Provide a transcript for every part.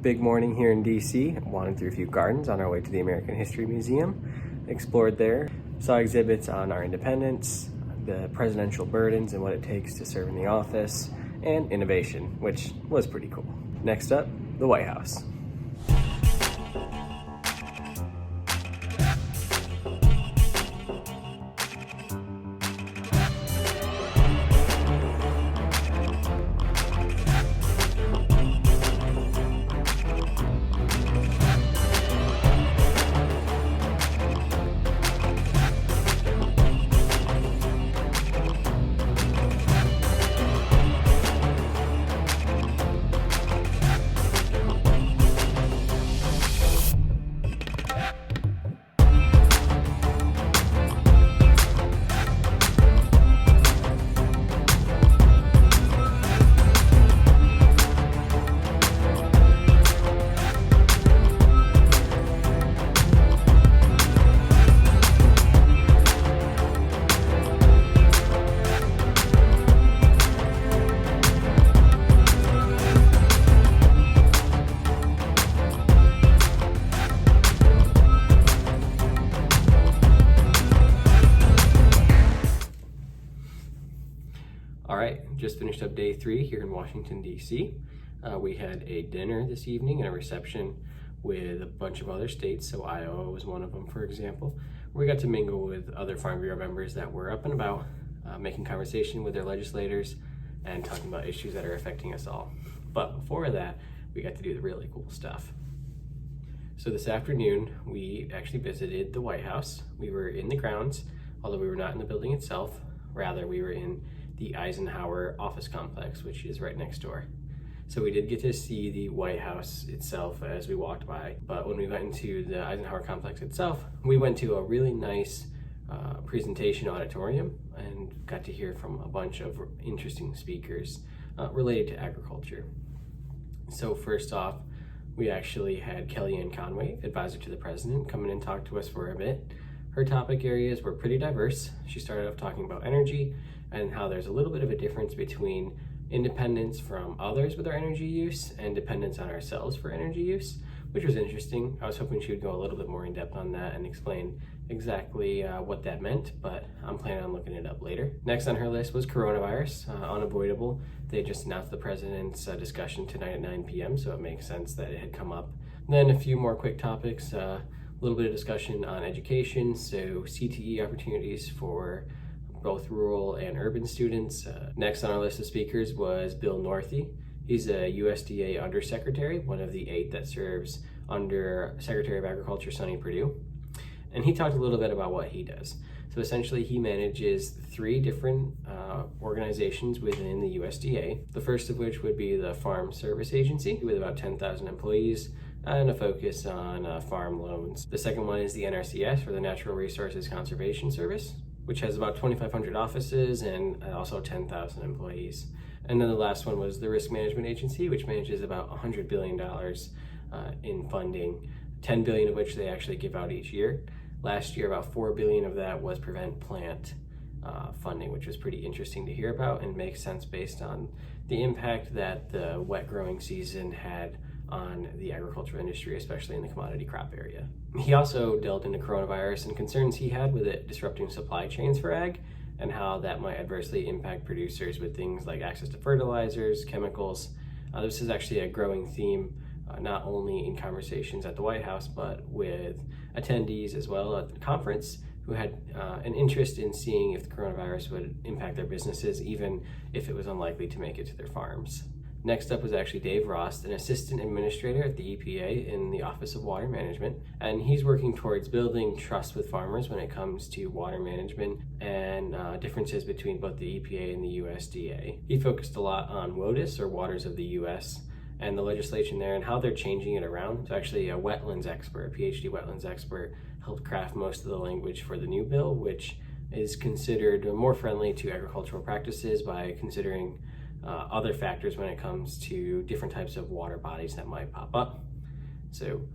Big morning here in DC. Wandered through a few gardens on our way to the American History Museum. Explored there, saw exhibits on our independence, the presidential burdens and what it takes to serve in the office, and innovation, which was pretty cool. Next up, the White House. All right, just finished up day 3 here in Washington, D.C. We had a dinner this evening and a reception with a bunch of other states. So Iowa was one of them, for example. We got to mingle with other Farm Bureau members that were up and about, making conversation with their legislators and talking about issues that are affecting us all. But before that, we got to do the really cool stuff. So this afternoon, we actually visited the White House. We were in the grounds, although we were not in the building itself. Rather, we were in the Eisenhower office complex, which is right next door. So we did get to see the White House itself as we walked by, but when we went into the Eisenhower complex itself, we went to a really nice presentation auditorium and got to hear from a bunch of interesting speakers related to agriculture. So first off, we actually had Kellyanne Conway, advisor to the president, come in and talk to us for a bit. Her topic areas were pretty diverse. She started off talking about energy and how there's a little bit of a difference between independence from others with our energy use and dependence on ourselves for energy use, which was interesting. I was hoping she would go a little bit more in depth on that and explain exactly what that meant, but I'm planning on looking it up later. Next on her list was coronavirus, unavoidable. They just announced the president's discussion tonight at 9 p.m., so it makes sense that it had come up. Then a few more quick topics, a little bit of discussion on education, so CTE opportunities for both rural and urban students. Next on our list of speakers was Bill Northey. He's a USDA undersecretary, one of the 8 that serves under Secretary of Agriculture Sonny Perdue. And he talked a little bit about what he does. So essentially he manages 3 different organizations within the USDA. The first of which would be the Farm Service Agency with about 10,000 employees and a focus on farm loans. The second one is the NRCS, or the Natural Resources Conservation Service, which has about 2,500 offices and also 10,000 employees. And then the last one was the Risk Management Agency, which manages about $100 billion in funding, 10 billion of which they actually give out each year. Last year, about 4 billion of that was prevent plant funding, which was pretty interesting to hear about and makes sense based on the impact that the wet growing season had on the agricultural industry, especially in the commodity crop area. He also delved into coronavirus and concerns he had with it disrupting supply chains for ag and how that might adversely impact producers with things like access to fertilizers, chemicals. This is actually a growing theme, not only in conversations at the White House, but with attendees as well at the conference who had an interest in seeing if the coronavirus would impact their businesses, even if it was unlikely to make it to their farms. Next up was actually Dave Ross, an assistant administrator at the EPA in the Office of Water Management, and he's working towards building trust with farmers when it comes to water management and differences between both the EPA and the USDA. He focused a lot on WOTUS, or Waters of the U.S., and the legislation there and how they're changing it around. So actually a wetlands expert, a PhD wetlands expert, helped craft most of the language for the new bill, which is considered more friendly to agricultural practices by considering other factors when it comes to different types of water bodies that might pop up. So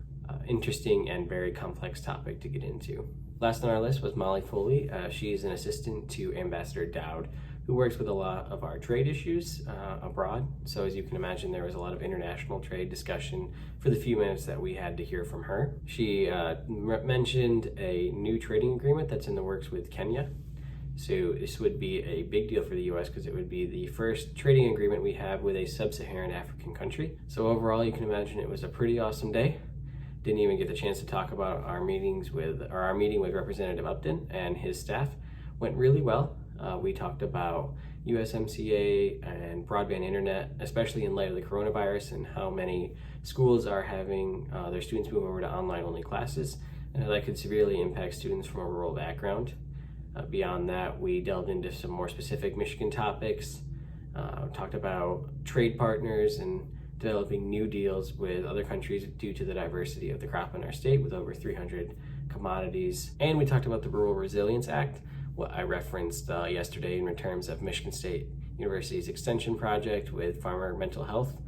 interesting and very complex topic to get into. Last on our list was Molly Foley. She's an assistant to Ambassador Dowd who works with a lot of our trade issues abroad. So as you can imagine, there was a lot of international trade discussion for the few minutes that we had to hear from her. She mentioned a new trading agreement that's in the works with Kenya. So this would be a big deal for the US because it would be the first trading agreement we have with a sub-Saharan African country. So overall, you can imagine it was a pretty awesome day. Didn't even get the chance to talk about our meeting with Representative Upton and his staff. Went really well. We talked about USMCA and broadband internet, especially in light of the coronavirus and how many schools are having their students move over to online only classes, and how that could severely impact students from a rural background. Beyond that, we delved into some more specific Michigan topics, talked about trade partners and developing new deals with other countries due to the diversity of the crop in our state with over 300 commodities. And we talked about the Rural Resilience Act, what I referenced yesterday in terms of Michigan State University's extension project with farmer mental health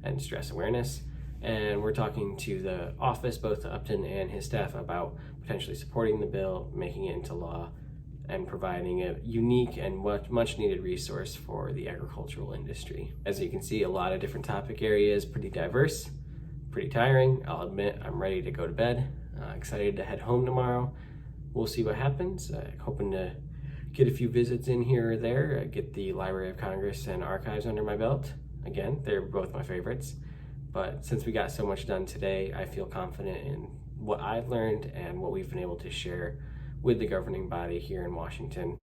and stress awareness. And we're talking to the office, both Upton and his staff, about potentially supporting the bill, making it into law, and providing a unique and much needed resource for the agricultural industry. As you can see, a lot of different topic areas, pretty diverse, pretty tiring. I'll admit I'm ready to go to bed, excited to head home tomorrow. We'll see what happens. Hoping to get a few visits in here or there, get the Library of Congress and archives under my belt. Again, they're both my favorites. But since we got so much done today, I feel confident in what I've learned and what we've been able to share with the governing body here in Washington.